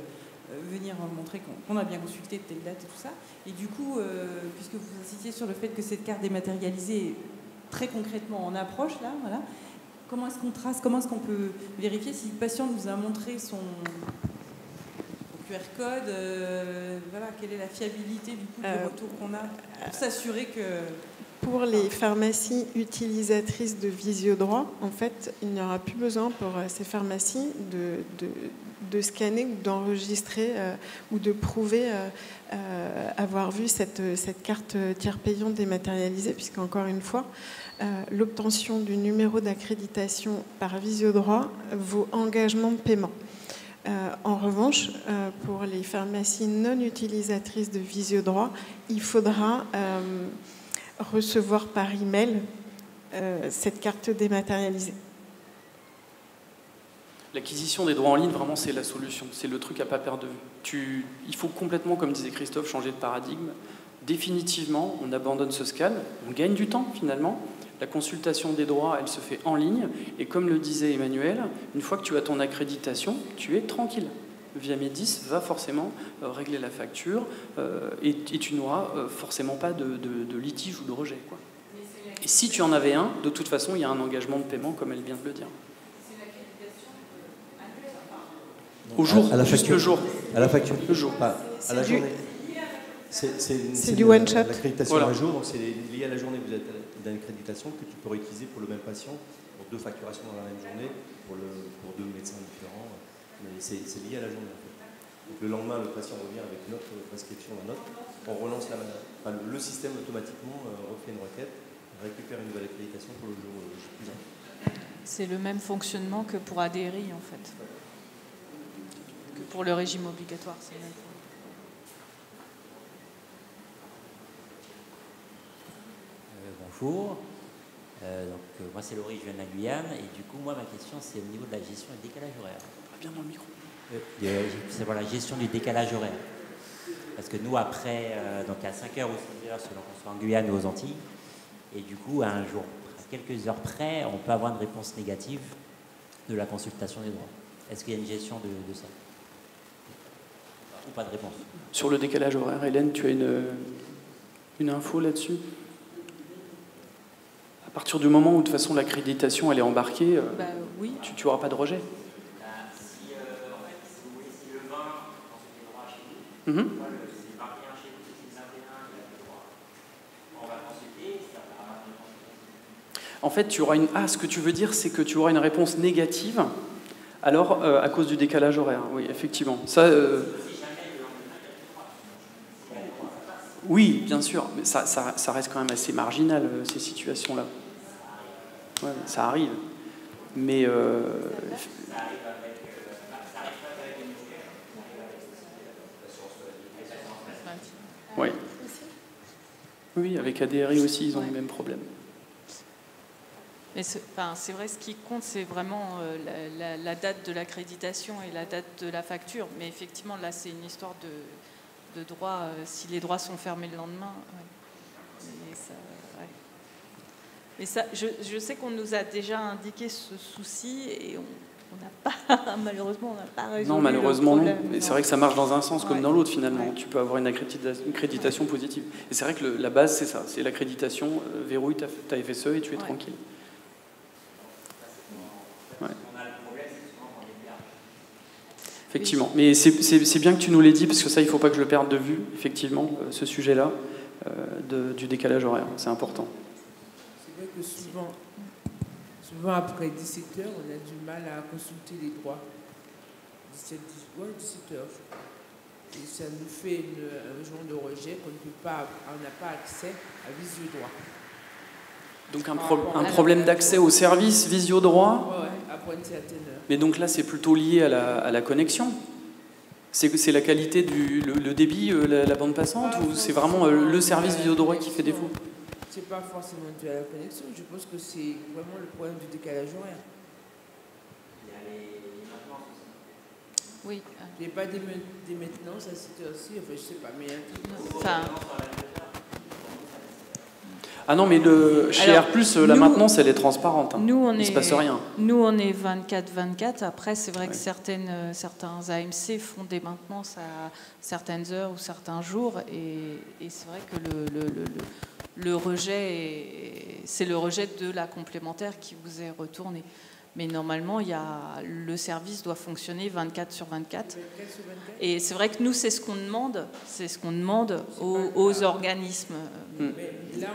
venir montrer qu'on a bien consulté de telle date et tout ça. Et du coup, puisque vous incitiez sur le fait que cette carte dématérialisée est très concrètement en approche, là, voilà, comment est-ce qu'on trace, comment est-ce qu'on peut vérifier si le patient nous a montré son QR code, voilà, quelle est la fiabilité du coup du retour qu'on a pour s'assurer que... Pour les pharmacies utilisatrices de Visiodroit, en fait, il n'y aura plus besoin pour ces pharmacies de scanner ou d'enregistrer ou de prouver avoir vu cette carte tiers payant dématérialisée, puisqu'encore une fois, l'obtention du numéro d'accréditation par Visiodroit vaut engagement de paiement. En revanche, pour les pharmacies non utilisatrices de Visiodroit, il faudra recevoir par email cette carte dématérialisée. L'acquisition des droits en ligne, vraiment, c'est la solution. C'est le truc à ne pas perdre de vue. Il faut complètement, comme disait Christophe, changer de paradigme. Définitivement, on abandonne ce scan. On gagne du temps, finalement. La consultation des droits, elle se fait en ligne. Et comme le disait Emmanuel, une fois que tu as ton accréditation, tu es tranquille. Via Médis va forcément régler la facture et tu n'auras forcément pas de litige ou de rejet, quoi. Et si tu en avais un, de toute façon, il y a un engagement de paiement, comme elle vient de le dire. C'est l'accréditation annuelle, au jour, à la juste facture. le jour. À la facture. Le jour. Pas à la journée. C'est du one shot. L'accréditation Voilà. à jour, donc c'est lié à la journée. Vous êtes dans l'accréditation que tu pourrais utiliser pour le même patient, pour 2 facturations dans la même journée, pour 2 médecins différents. Mais c'est lié à la journée, en fait. Donc, le lendemain, le patient revient avec notre prescription, la note. On relance le système automatiquement, refait une requête, récupère une nouvelle accréditation pour le jour suivant. C'est le même fonctionnement que pour ADRI, en fait. Que pour le régime obligatoire, c'est le même. Bonjour. Moi, c'est Laurie, je viens de la Guyane. Et du coup, moi, ma question, c'est au niveau de la gestion du décalage horaire. Bien dans le micro. C'est pour la gestion du décalage horaire. Parce que nous, après, donc à 5 heures ou 6 heures, selon qu'on soit en Guyane ou aux Antilles, et du coup, à un jour, à quelques heures près, on peut avoir une réponse négative de la consultation des droits. Est-ce qu'il y a une gestion de ça? Ou pas de réponse? Sur le décalage horaire, Hélène, tu as une info là-dessus? À partir du moment où, de toute façon, l'accréditation elle est embarquée, oui. tu n'auras pas de rejet. Si le 20, on se fait droit chez nous, c'est 21 chez vous, c'est 21, il a le droit. On va consulter, ça va avoir. En fait, tu auras ce que tu veux dire, c'est que tu auras une réponse négative, alors à cause du décalage horaire. Oui, effectivement. Ça, oui, bien sûr, mais ça reste quand même assez marginal, ces situations-là. Ouais, ça arrive. Mais... oui. Oui, avec ADRI aussi, ils ont les mêmes problèmes. Mais c'est vrai, ce qui compte, c'est vraiment la date de l'accréditation et la date de la facture. Mais effectivement, là, c'est une histoire de droit. Si les droits sont fermés le lendemain, Mais ça, je sais qu'on nous a déjà indiqué ce souci et on n'a pas, malheureusement, on n'a pas résolu. Non, malheureusement, le problème. non. C'est vrai que ça marche dans un sens comme dans l'autre, finalement. Ouais. Tu peux avoir une accréditation positive. Et c'est vrai que la base, c'est ça. C'est l'accréditation, verrouille ta FSE et tu es tranquille. Ouais. Effectivement. Mais c'est bien que tu nous l'aies dit, parce que ça, il ne faut pas que je le perde de vue, effectivement, ce sujet-là, du décalage horaire. C'est important. C'est vrai que souvent après 17 heures, on a du mal à consulter les droits. 17 heures. Et ça nous fait un genre de rejet qu'on n'a pas accès à Visio-droit. Donc un problème d'accès au service Visio-droit. Oui, après une certaine heure. Mais donc là, c'est plutôt lié à la connexion. C'est la qualité le débit, la bande passante, ou c'est vraiment le service Visio-droit qui fait défaut? C'est pas forcément dû à la connexion, je pense que c'est vraiment le problème du décalage horaire. Il y a les maintenances aussi. Oui. Il n'y a pas des maintenances à cette heure-ci, enfin je sais pas, mais il y a un truc. Enfin, ah non, mais chez R+, la maintenance, elle est transparente. Hein. Il ne se passe rien. Nous, on est 24-24. Après, c'est vrai que certains AMC font des maintenances à certaines heures ou certains jours. Et c'est vrai que le rejet, c'est le rejet de la complémentaire qui vous est retourné. Mais normalement, le service doit fonctionner 24 sur 24. Et c'est vrai que nous, c'est ce qu'on demande. C'est ce qu'on demande aux organismes. Mais là,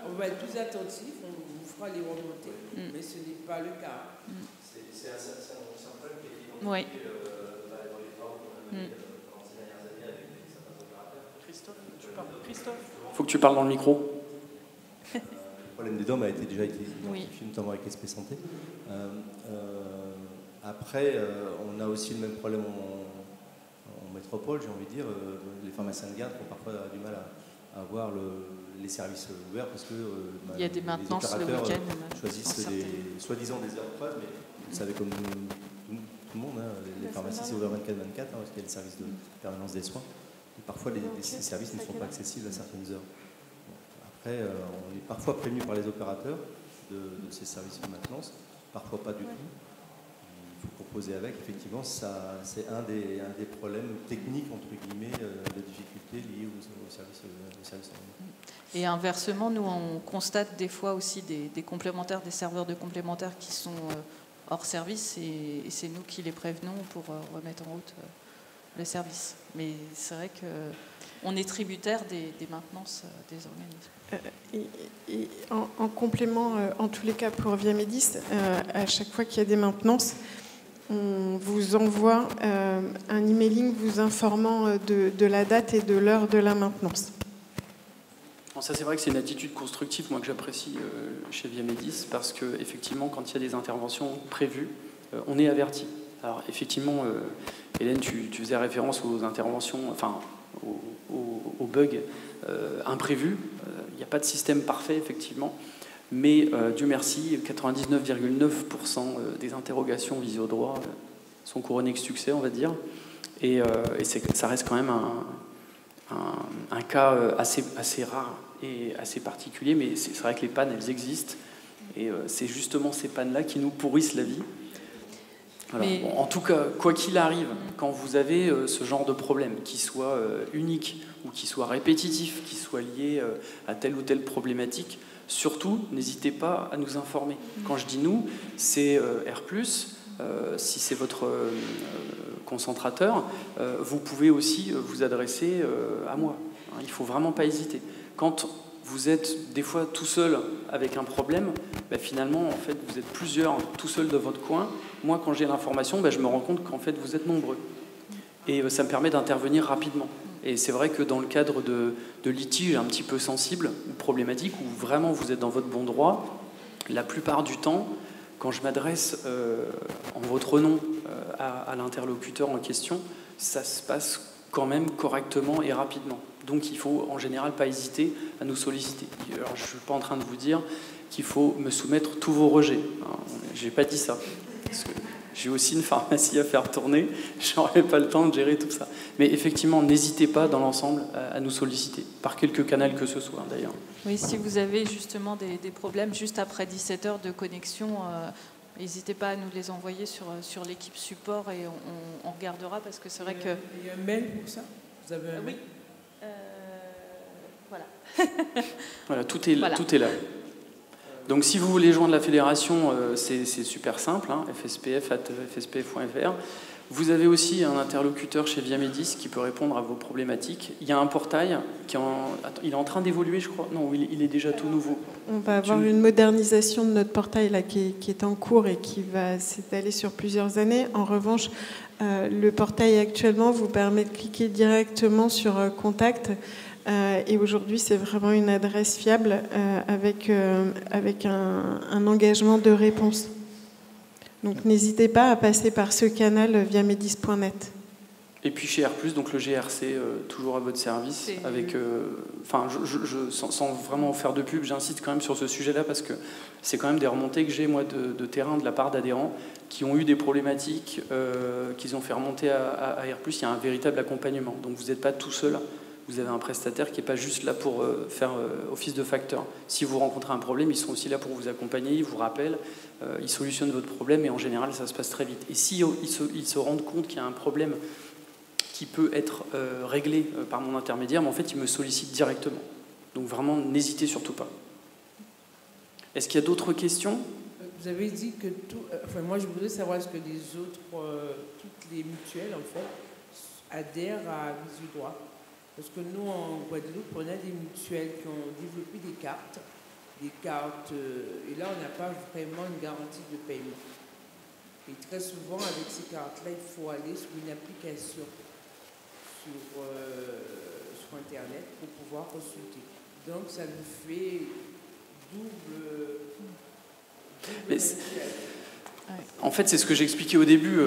on va être plus attentif, on vous fera les remontées. Mais ce n'est pas le cas. C'est un problème qui est Oui. dans les travaux qu'on a fait pendant ces dernières années avec certains opérateurs. Christophe, il faut que tu parles dans le micro. Le problème des DOM a déjà été identifié, notamment avec SP Santé. Après, on a aussi le même problème en métropole, j'ai envie de dire. Les pharmaciens de garde ont parfois du mal à avoir les services ouverts parce que il y a des maintenances les le week-end. Choisissent soi-disant des heures creuses, mais vous savez comme tout le monde, hein, les pharmacies c'est ouvert 24/24 parce qu'il y a le service de permanence des soins. Et parfois, ces services ne sont pas accessibles à certaines heures. Après, on est parfois prévenu par les opérateurs de ces services de maintenance, parfois pas du tout. Il faut composer avec. Effectivement, c'est un des problèmes techniques, entre guillemets, des difficultés liées au service. Et inversement, nous, on constate des fois aussi des complémentaires, des serveurs de complémentaires qui sont hors service et c'est nous qui les prévenons pour remettre en route le service. Mais c'est vrai qu'on est tributaire des maintenances des organismes. Et en complément, en tous les cas pour Via Médis, à chaque fois qu'il y a des maintenances, on vous envoie un emailing vous informant de la date et de l'heure de la maintenance. Bon, ça, c'est vrai que c'est une attitude constructive, moi, que j'apprécie chez Viamédis, parce qu'effectivement, quand il y a des interventions prévues, on est averti. Alors, effectivement, Hélène, tu faisais référence aux interventions, enfin, aux bugs imprévus. Il n'y a pas de système parfait, effectivement. Mais Dieu merci, 99,9% des interrogations visées au droit sont couronnées de succès, on va dire. Et ça reste quand même un cas assez rare et assez particulier, mais c'est vrai que les pannes, elles existent. Et c'est justement ces pannes-là qui nous pourrissent la vie. Voilà. Mais... Bon, en tout cas, quoi qu'il arrive, quand vous avez ce genre de problème, qui soit unique ou qui soit répétitif, qui soit lié à telle ou telle problématique, surtout, n'hésitez pas à nous informer. Quand je dis nous, c'est R+, si c'est votre concentrateur, vous pouvez aussi vous adresser à moi. Il ne faut vraiment pas hésiter. Quand vous êtes des fois tout seul avec un problème, finalement, en fait, vous êtes plusieurs tout seul de votre coin. Moi, quand j'ai l'information, je me rends compte qu'en fait, vous êtes nombreux. Et ça me permet d'intervenir rapidement. Et c'est vrai que dans le cadre de litiges un petit peu sensibles ou problématiques, où vraiment vous êtes dans votre bon droit, la plupart du temps, quand je m'adresse en votre nom à l'interlocuteur en question, ça se passe quand même correctement et rapidement. Donc il faut en général pas hésiter à nous solliciter. Alors je ne suis pas en train de vous dire qu'il faut me soumettre tous vos rejets. Je n'ai pas dit ça. Parce que j'ai aussi une pharmacie à faire tourner, je n'aurai pas le temps de gérer tout ça. Mais effectivement, n'hésitez pas dans l'ensemble à nous solliciter, par quelque canal que ce soit d'ailleurs. Oui, si vous avez justement des problèmes juste après 17 heures de connexion, n'hésitez pas à nous les envoyer sur l'équipe support et on regardera, parce que c'est vrai que... Il y a un mail pour ça? Vous avez un mail? Oui. Voilà. Voilà, tout est là. Donc si vous voulez joindre la fédération, c'est super simple, fspf@fspf.fr. Vous avez aussi un interlocuteur chez Viamédis qui peut répondre à vos problématiques. Il y a un portail il est en train d'évoluer, je crois. Non, il est déjà tout nouveau. On va avoir une modernisation de notre portail là, qui est en cours et qui va s'étaler sur plusieurs années. En revanche, le portail actuellement vous permet de cliquer directement sur Contact. Et aujourd'hui, c'est vraiment une adresse fiable avec un engagement de réponse. Donc n'hésitez pas à passer par ce canal viamédis.net. Et puis chez R+, donc le GRC, toujours à votre service. Avec, sans vraiment faire de pub, j'insiste quand même sur ce sujet-là parce que c'est quand même des remontées que j'ai, moi, de terrain de la part d'adhérents qui ont eu des problématiques qu'ils ont fait remonter à R+. Il y a un véritable accompagnement. Donc vous n'êtes pas tout seul. Vous avez un prestataire qui n'est pas juste là pour faire office de facteur. Si vous rencontrez un problème, ils sont aussi là pour vous accompagner, ils vous rappellent, ils solutionnent votre problème et en général, ça se passe très vite. Et si ils se rendent compte qu'il y a un problème qui peut être réglé par mon intermédiaire, mais en fait, ils me sollicitent directement. Donc vraiment, n'hésitez surtout pas. Est-ce qu'il y a d'autres questions? Vous avez dit que moi, je voudrais savoir est-ce que les autres, toutes les mutuelles, en fait, adhèrent à Visudroit. Parce que nous, en Guadeloupe, on a des mutuelles qui ont développé des cartes, et là, on n'a pas vraiment une garantie de paiement. Et très souvent, avec ces cartes-là, il faut aller sur une application sur Internet pour pouvoir consulter. Donc, ça nous fait double En fait, c'est ce que j'expliquais au début.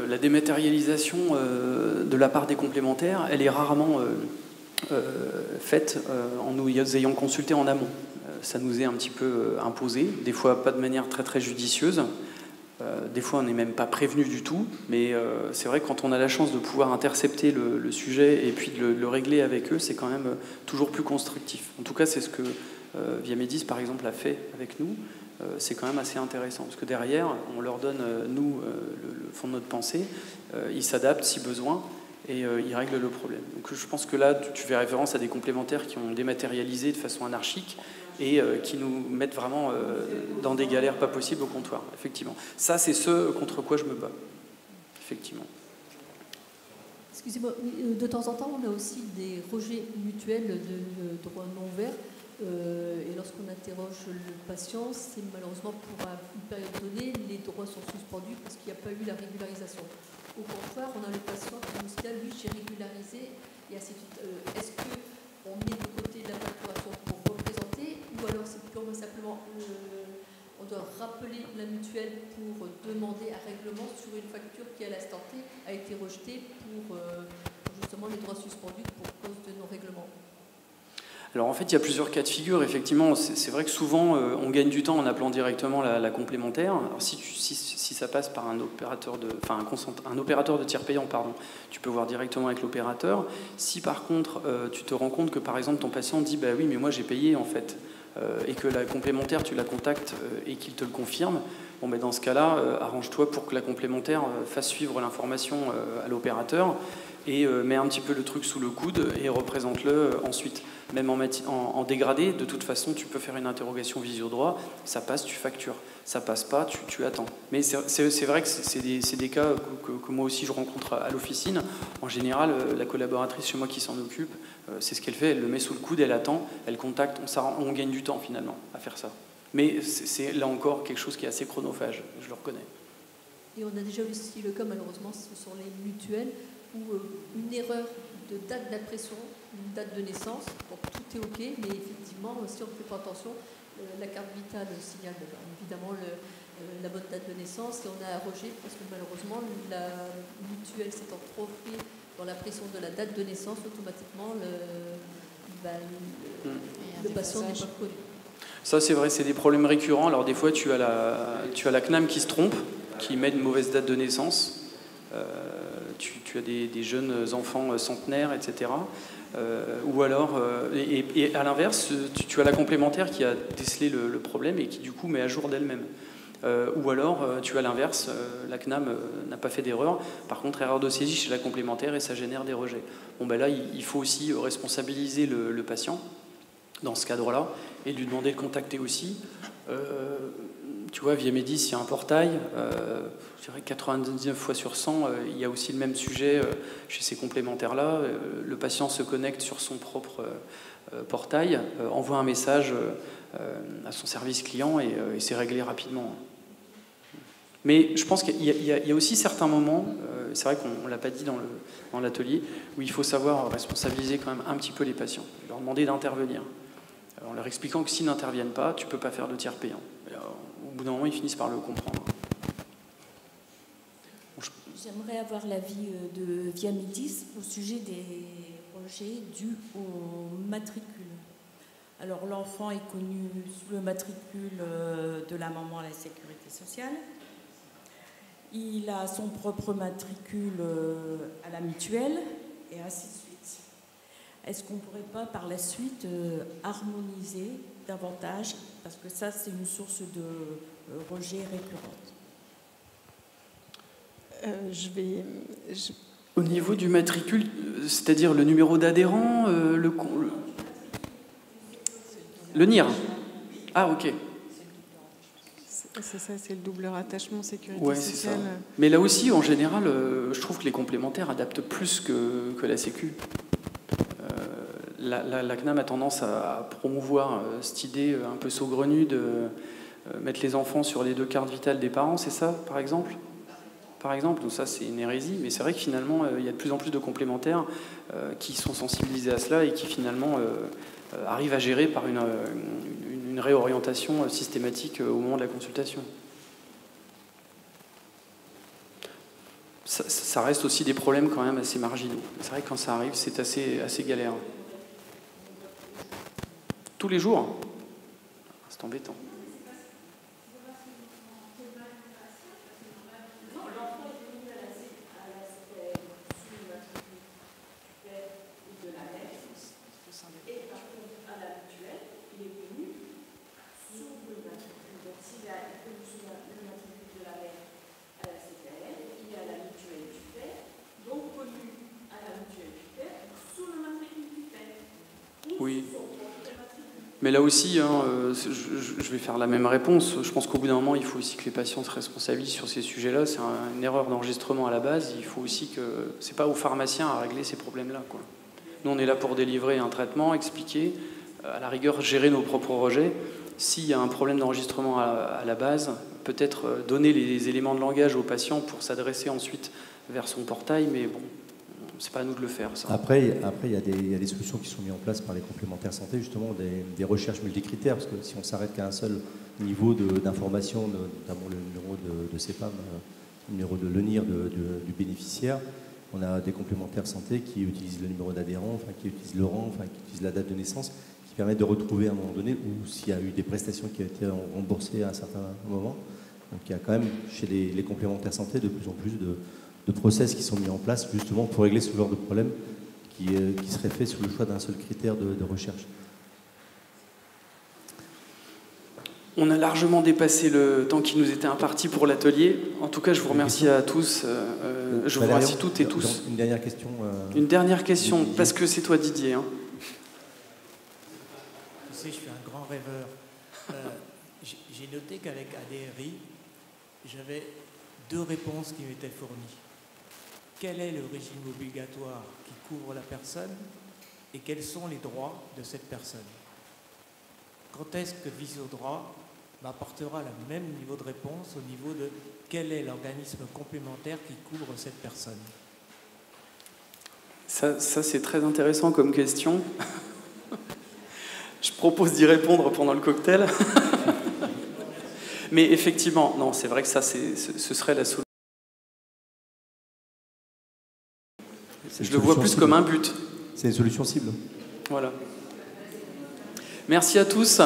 La dématérialisation de la part des complémentaires, elle est rarement faite en nous ayant consulté en amont. Ça nous est un petit peu imposé, des fois pas de manière très très judicieuse. Des fois, on n'est même pas prévenu du tout. Mais c'est vrai que quand on a la chance de pouvoir intercepter le sujet et puis de le régler avec eux, c'est quand même toujours plus constructif. En tout cas, c'est ce que Viamédis, par exemple, a fait avec nous. C'est quand même assez intéressant, parce que derrière, on leur donne, nous, le fond de notre pensée, ils s'adaptent si besoin, et ils règlent le problème. Donc je pense que là, tu fais référence à des complémentaires qui ont dématérialisé de façon anarchique, et qui nous mettent vraiment dans des galères pas possibles au comptoir, effectivement. Ça, c'est ce contre quoi je me bats, effectivement. Excusez-moi, de temps en temps, on a aussi des rejets mutuels de droits non verts. Et lorsqu'on interroge le patient, c'est malheureusement pour une période donnée, les droits sont suspendus parce qu'il n'y a pas eu la régularisation. Au contraire, on a le patient qui nous dit, lui, j'ai régularisé, et ainsi de suite. Est-ce qu'on met de côté la facturation pour représenter, ou alors c'est purement simplement, on doit rappeler la mutuelle pour demander un règlement sur une facture qui, à l'instant T, a été rejetée pour justement les droits suspendus pour cause de non-règlement? Alors en fait, il y a plusieurs cas de figure. Effectivement, c'est vrai que souvent, on gagne du temps en appelant directement la complémentaire. Alors si ça passe par un opérateur un opérateur de tiers payant, pardon, tu peux voir directement avec l'opérateur. Si par contre, tu te rends compte que par exemple ton patient dit bah oui, mais moi j'ai payé en fait, et que la complémentaire tu la contactes et qu'il te le confirme, bon, ben dans ce cas-là, arrange-toi pour que la complémentaire fasse suivre l'information à l'opérateur et mets un petit peu le truc sous le coude et représente-le ensuite. Même en dégradé, de toute façon, tu peux faire une interrogation visio-droit, ça passe, tu factures. Ça passe pas, tu attends. Mais c'est vrai que c'est des cas que moi aussi je rencontre à l'officine. En général, la collaboratrice chez moi qui s'en occupe, c'est ce qu'elle fait, elle le met sous le coude, elle attend, elle contacte, on gagne du temps finalement à faire ça. Mais c'est là encore quelque chose qui est assez chronophage, je le reconnais. Et on a déjà aussi le cas, malheureusement, ce sont les mutuelles, où une erreur de date d'impression, une date de naissance, donc tout est OK, mais effectivement, si on ne fait pas attention, la carte vitale signale évidemment la bonne date de naissance, et on a un rejet, parce que malheureusement, la mutuelle s'étant trop fait dans la pression de la date de naissance, automatiquement, le patient n'est pas connu. Ça, c'est vrai, c'est des problèmes récurrents. Alors, des fois, tu as la CNAM qui se trompe, qui met une mauvaise date de naissance. Tu as des jeunes enfants centenaires, etc. Ou alors, et à l'inverse, tu as la complémentaire qui a décelé le problème et qui, du coup, met à jour d'elle-même. Ou alors, tu as l'inverse, la CNAM n'a pas fait d'erreur. Par contre, erreur de saisie chez la complémentaire et ça génère des rejets. Bon, ben là, il faut aussi responsabiliser le patient dans ce cadre-là et lui demander de contacter aussi. Tu vois, Via Médis, il y a un portail. Je dirais 99 fois sur 100, il y a aussi le même sujet chez ces complémentaires-là. Le patient se connecte sur son propre portail, envoie un message à son service client et c'est réglé rapidement. Mais je pense qu'il y a aussi certains moments, c'est vrai qu'on ne l'a pas dit dans l'atelier, où il faut savoir responsabiliser quand même un petit peu les patients, leur demander d'intervenir, en leur expliquant que s'ils n'interviennent pas, tu ne peux pas faire de tiers payant. Au bout d'un moment, ils finissent par le comprendre. J'aimerais avoir l'avis de Via Médis au sujet des rejets dus au matricule. Alors, l'enfant est connu sous le matricule de la maman à la sécurité sociale. Il a son propre matricule à la mutuelle, et ainsi de suite. Est-ce qu'on ne pourrait pas, par la suite, harmoniser davantage, parce que ça, c'est une source de rejet récurrente. Au niveau du matricule, c'est-à-dire le numéro d'adhérent, le NIR. Ah, ok. C'est ça, c'est le double rattachement sécurité sociale. C'est ça. Mais là aussi, en général, je trouve que les complémentaires adaptent plus que la Sécu. La CNAM a tendance à promouvoir cette idée un peu saugrenue de mettre les enfants sur les 2 cartes vitales des parents, c'est ça, par exemple ? Donc ça, c'est une hérésie, mais c'est vrai que finalement, il y a de plus en plus de complémentaires qui sont sensibilisés à cela et qui finalement arrivent à gérer par une réorientation systématique au moment de la consultation. Ça reste aussi des problèmes quand même assez marginaux. C'est vrai que quand ça arrive, c'est assez galère. Tous les jours, c'est embêtant. Oui. Mais là aussi, je vais faire la même réponse. Je pense qu'au bout d'un moment, il faut aussi que les patients se responsabilisent sur ces sujets-là. C'est une erreur d'enregistrement à la base. Il faut aussi que... C'est pas aux pharmaciens à régler ces problèmes-là, quoi. Nous, on est là pour délivrer un traitement, expliquer. à la rigueur, gérer nos propres rejets. S'il y a un problème d'enregistrement à la base, peut-être donner les éléments de langage au patient pour s'adresser ensuite vers son portail, mais bon, c'est pas à nous de le faire, ça. Après, il y a des solutions qui sont mises en place par les complémentaires santé, justement, des recherches multicritères, parce que si on s'arrête qu'à un seul niveau d'information, notamment le numéro de CEPAM, le numéro de l'ENIR du bénéficiaire, on a des complémentaires santé qui utilisent le numéro d'adhérent, enfin, qui utilisent le rang, enfin, qui utilisent la date de naissance, qui permettent de retrouver à un moment donné, ou s'il y a eu des prestations qui ont été remboursées à un certain moment. Donc il y a quand même chez les complémentaires santé de plus en plus de process qui sont mis en place justement pour régler ce genre de problème qui serait fait sur le choix d'un seul critère de recherche. On a largement dépassé le temps qui nous était imparti pour l'atelier. En tout cas, je vous remercie à tous. Je vous remercie toutes et tous. Une dernière question. Une dernière question, parce que c'est toi, Didier. Hein. Tu sais, je suis un grand rêveur. J'ai noté qu'avec ADRI, j'avais 2 réponses qui m'étaient fournies. Quel est le régime obligatoire qui couvre la personne et quels sont les droits de cette personne? Quand est-ce que Visiodroit m'apportera le même niveau de réponse au niveau de quel est l'organisme complémentaire qui couvre cette personne? Ça c'est très intéressant comme question. Je propose d'y répondre pendant le cocktail. Mais effectivement, non, c'est vrai que ça, ce serait la solution. Je le vois plus cible. Comme un but. C'est une solution cible. Voilà. Merci à tous.